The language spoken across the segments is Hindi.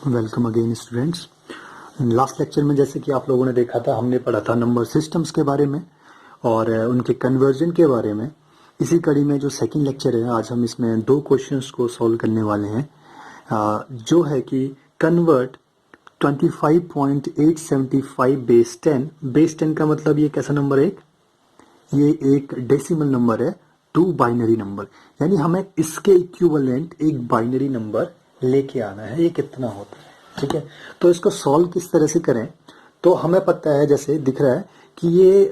Welcome again students. Last lecture में जैसे कि आप लोगों ने देखा था, हमने पढ़ा था नंबर सिस्टम्स के बारे में और उनके कन्वर्जन के बारे में। इसी कड़ी में जो सेकंड लेक्चर है, आज हम इसमें दो क्वेश्चंस को सॉल्व करने वाले हैं। जो है कि कन्वर्ट 25.875 बेस 10 का मतलब ये कैसा नंबर है? ये एक डेसिमल नंबर है टू बाइनरी नंबर, यानी हमें इसके इक्विवेलेंट एक बाइनरी नंबर लेके आना है। ये कितना होता है, ठीक है। तो इसको सॉल्व किस तरह से करें, तो हमें पता है, जैसे दिख रहा है कि ये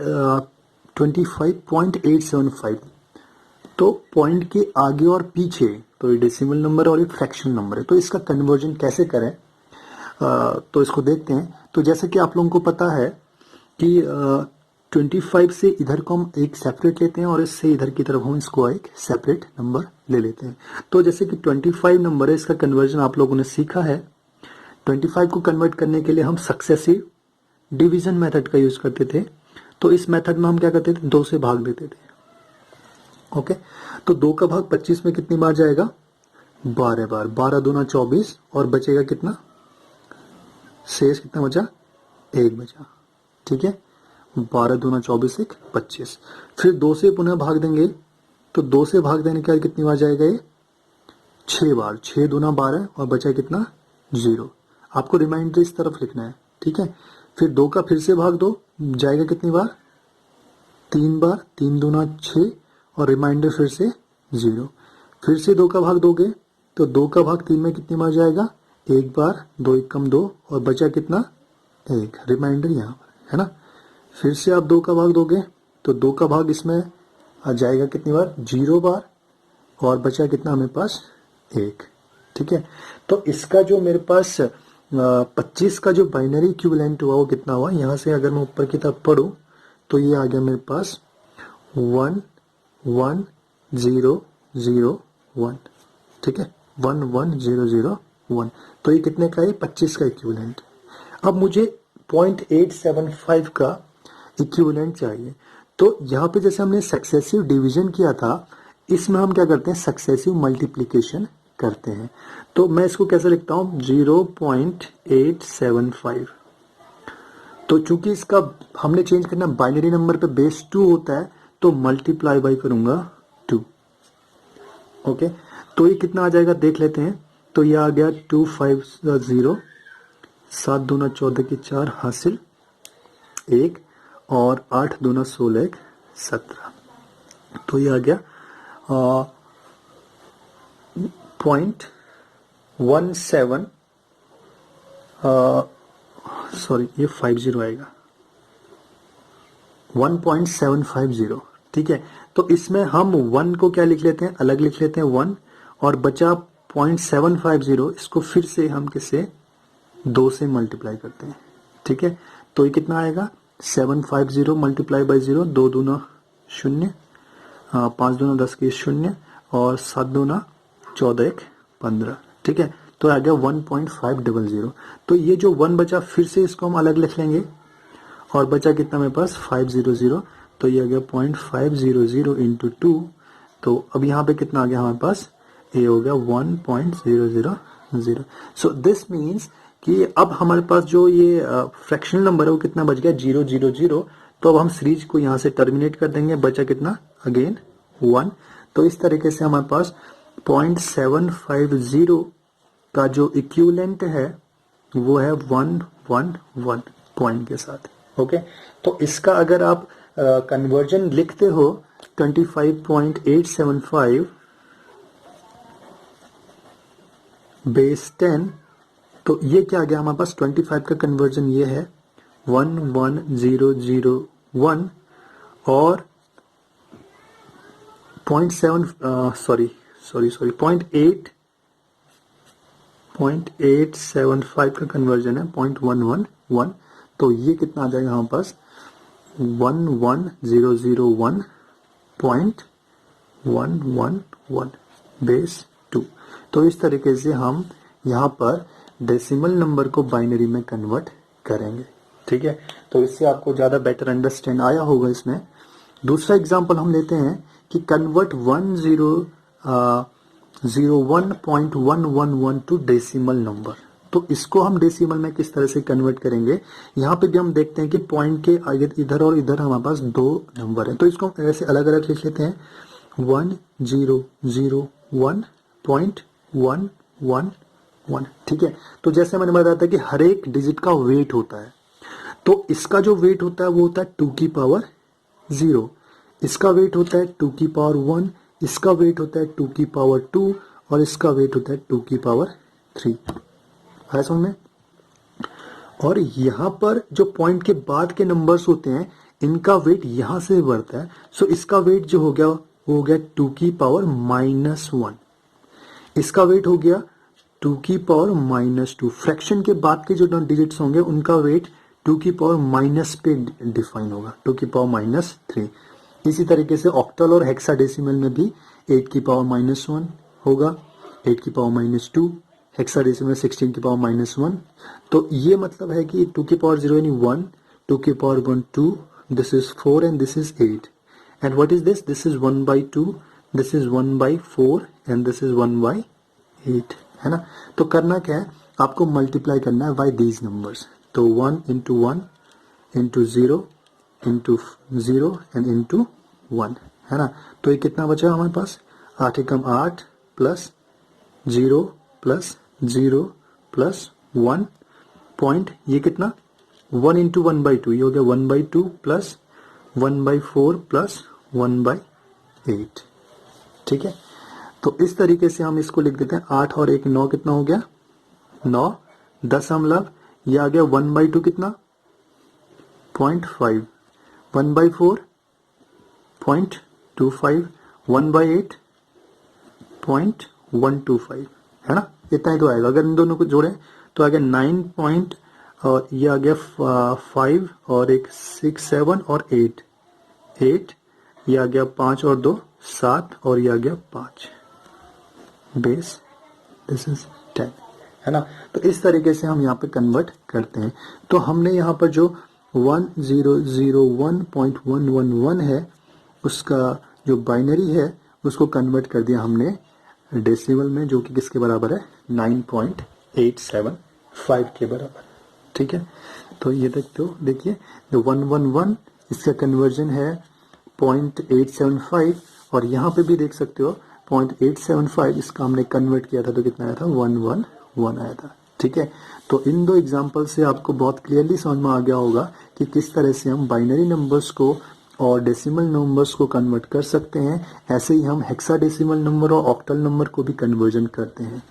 25.875, तो पॉइंट के आगे और पीछे तो ये डेसिमल नंबर और एक फ्रैक्शनल नंबर है। तो इसका कन्वर्जन कैसे करें, तो इसको देखते हैं। तो जैसे कि आप लोगों को पता है कि 25 से इधर को हम एक सेपरेट लेते हैं और इससे इधर की तरफ हम इसको एक सेपरेट नंबर ले लेते हैं। तो जैसे कि 25 नंबर है, इसका कन्वर्जन आप लोगों ने सीखा है। 25 को कन्वर्ट करने के लिए हम सक्सेसिव डिवीजन मेथड का यूज करते थे। तो इस मेथड में हम क्या करते थे, 2 से भाग देते थे। ओके, तो 2 का भाग 25 में कितनी बार जाएगा? 12 बार। 12 दूना 24 और बचेगा कितना? शेष कितना बचा? 1 बचा, ठीक है। 12 दूना 24, 1 25। फिर 2 से पुनः भाग देंगे, तो 2 से भाग देने के बाद कितनी बार जाएगा? ये 6 बार। 6 दूना 12 और बचा कितना? 0। आपको रिमाइंडर इस तरफ लिखना है, ठीक है। फिर 2 का फिर से भाग दो, जाएगा कितनी बार? 3 बार। 3 दूना 6 और रिमाइंडर फिर से 0। फिर से 2 का भाग दोगे, तो 2 का भाग 3 में कितनी बार जाएगा? 1 बार। 2 1 कम 2 और बचा कितना? 1। रिमाइंडर यहाँ पर है ना। फिर से आप 2 का भाग दोगे, तो 2 का भाग इसमें आ जाएगा कितनी बार? 0 बार और बचा कितना हमें पास? 1, ठीक है। तो इसका जो मेरे पास 25 का जो बाइनरी इक्विवेलेंट हुआ वो कितना हुआ? यहाँ से अगर मैं ऊपर की तरफ पढ़ूं तो ये आ गया मेरे पास 1 1 0 0 1, ठीक है। 1 1 0 0 1। तो ये कितने का है? 25 का इक्विवेलेंट। अब मुझे 0.875 का इक्विवेलेंट चाहिए। तो यहाँ पे जैसे हमने सक्सेसिव डिवीजन किया था, इसमें हम क्या करते हैं? सक्सेसिव मल्टीप्लिकेशन करते हैं। तो मैं इसको कैसे लिखता हूँ? 0.875। तो चूंकि इसका हमने चेंज करना बाइनरी नंबर पे बेस 2 होता है, तो मल्टीप्लाई बाई करूंगा 2। ओके, तो ये कितना आ जाएगा देख लेते हैं। तो ये आ गया 250। 7 दूना 14 की 4 हासिल 1 और 8 दूना 16 1 17। तो ये आ गया 0.17, सॉरी ये 50 आएगा, 1.750, ठीक है। तो इसमें हम 1 को क्या लिख लेते हैं? अलग लिख लेते हैं 1, और बचा 0.750, इसको फिर से हम किससे? 2 से मल्टीप्लाई करते हैं, ठीक है। तो ये कितना आएगा? 750 मल्टीप्लाई बाई 0, 2 दूना 0, 5 दूना 10 की 0 और 7 दूना 14 1 15, ठीक है। तो आ गया 1.500। तो ये जो 1 बचा, फिर से इसको हम अलग लिख लेंगे और बचा कितना मेरे पास? 500। तो ये आ गया 0.500 इंटू 2। तो अब यहाँ पे कितना आ गया हमारे पास? ये हो गया 1.000। सो दिस मीन्स कि अब हमारे पास जो ये फ्रैक्शनल नंबर है वो कितना बच गया? 000। तो अब हम सीरीज को यहाँ से टर्मिनेट कर देंगे, बचा कितना? अगेन 1। तो इस तरीके से हमारे पास 0.750 का जो इक्विवेलेंट है वो है 111 पॉइंट के साथ। ओके, तो इसका अगर आप कन्वर्जन लिखते हो 25.875 बेस 10, तो ये क्या आ गया हमारे पास? 25 का कन्वर्जन ये है 11001 और 0.875 का कन्वर्जन है 0.111। तो ये कितना आ जाएगा हमारे पास? 11001.111 बेस 2। तो इस तरीके से हम यहाँ पर डेसिमल नंबर को बाइनरी में कन्वर्ट करेंगे, ठीक है। तो इससे आपको ज्यादा बेटर अंडरस्टैंड आया होगा इसमें। दूसरा एग्जांपल हम लेते हैं कि कन्वर्ट 101.111 टू डेसिमल नंबर। तो इसको हम डेसिमल में किस तरह से कन्वर्ट करेंगे, यहाँ पे भी हम देखते हैं कि पॉइंट के आगे इधर और इधर हमारे पास दो नंबर है, तो इसको हम ऐसे अलग अलग लिख लेते हैं 1001.111, ठीक है। तो जैसे मैंने बताया था कि हर एक डिजिट का वेट होता है, तो इसका जो वेट होता है वो होता है 2 की पावर 0, इसका वेट होता है 2 की पावर 1, इसका वेट होता है 2 की पावर 2 और इसका वेट होता है 2 की पावर 3। है समझ में? और यहाँ पर जो पॉइंट के बाद के नंबर्स होते हैं इनका वेट यहां से बढ़ता है, सो इसका वेट जो हो गया वो हो गया 2 की पावर -1, इसका वेट हो गया 2 की पावर -2। फ्रैक्शन के बाद के जो डिजिट्स होंगे उनका वेट 2 की पावर माइनस पे डिफाइन होगा, 2 की पावर -3। इसी तरीके से ऑक्टल और हेक्साडेसिमल में भी 8 की पावर -1 होगा, 8 की पावर -2, हेक्साडेसिमल 16 की पावर -1। तो ये मतलब है कि 2 की पावर 0 यानी 1, 2 की power 1 2, this is 4 and this is 8, and what is this, this is 1/2, this is 1/4 and this is 1/8, है ना। तो करना क्या है, आपको मल्टीप्लाई करना है बाय दीज नंबर्स, तो 1 into 1 into 0 into 0 and into 1, है ना। तो ये कितना बचा हमारे पास, 8 एकम 8 प्लस 0 प्लस 0 प्लस 1 पॉइंट, ये कितना 1 into 1/2, ये हो गया 1/2 प्लस 1/4 प्लस 1/8, ठीक है। तो इस तरीके से हम इसको लिख देते हैं, 8 और 1 9, कितना हो गया 9, 10 ये आ गया 1/2 कितना 0.5, 1/4 0.25, 1/8 0.125, है ना। इतना ही तो आएगा, अगर इन दोनों को जोड़े तो आ गया 9 पॉइंट और ये आ गया 5 और एक 6 7 और 8, ये आ गया 5 और 2 7 और ये आ गया 5 बेस, दिस इज 10, है ना। तो इस तरीके से हम यहाँ पे कन्वर्ट करते हैं। तो हमने यहाँ पर जो 1001.111 है उसका जो बाइनरी है उसको कन्वर्ट कर दिया हमने डेसिमल में, जो कि किसके बराबर है 9.875 के बराबर, ठीक है। तो ये देखते हो, देखिए जो 111 इसका कन्वर्जन है 0.875 और यहाँ पे भी देख सकते हो 0.875 इसका हमने कन्वर्ट किया था तो कितना आया था 111 आया था, ठीक है। तो इन दो एग्जाम्पल से आपको बहुत क्लियरली समझ में आ गया होगा कि किस तरह से हम बाइनरी नंबर्स को और डेसिमल नंबर्स को कन्वर्ट कर सकते हैं। ऐसे ही हम हेक्साडेसिमल नंबर और ऑक्टल नंबर को भी कन्वर्जन करते हैं।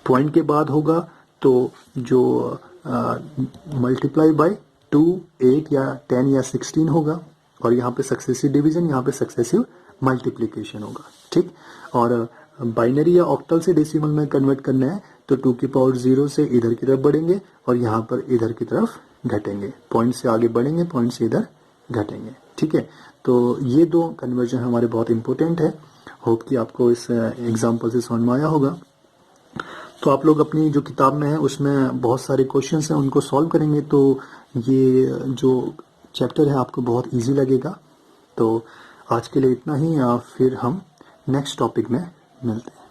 पॉइंट के बाद होगा तो जो मल्टीप्लाई बाय 2, 8 या 10 या 16 होगा और यहाँ पे सक्सेसिव डिवीजन, यहाँ पे सक्सेसिव मल्टीप्लिकेशन होगा, ठीक। और बाइनरी या ऑक्टल से डेसिमल में कन्वर्ट करना है तो 2 की पावर 0 से इधर की तरफ बढ़ेंगे और यहाँ पर इधर की तरफ घटेंगे, पॉइंट से आगे बढ़ेंगे, पॉइंट से इधर घटेंगे, ठीक है। तो ये दो कन्वर्जन हमारे बहुत इंपॉर्टेंट है। होप कि आपको इस एग्जाम्पल से समझ में आया होगा। तो आप लोग अपनी जो किताब में है उसमें बहुत सारे क्वेश्चंस हैं, उनको सॉल्व करेंगे तो ये जो चैप्टर है आपको बहुत इजी लगेगा। तो आज के लिए इतना ही, फिर हम नेक्स्ट टॉपिक में मिलते हैं।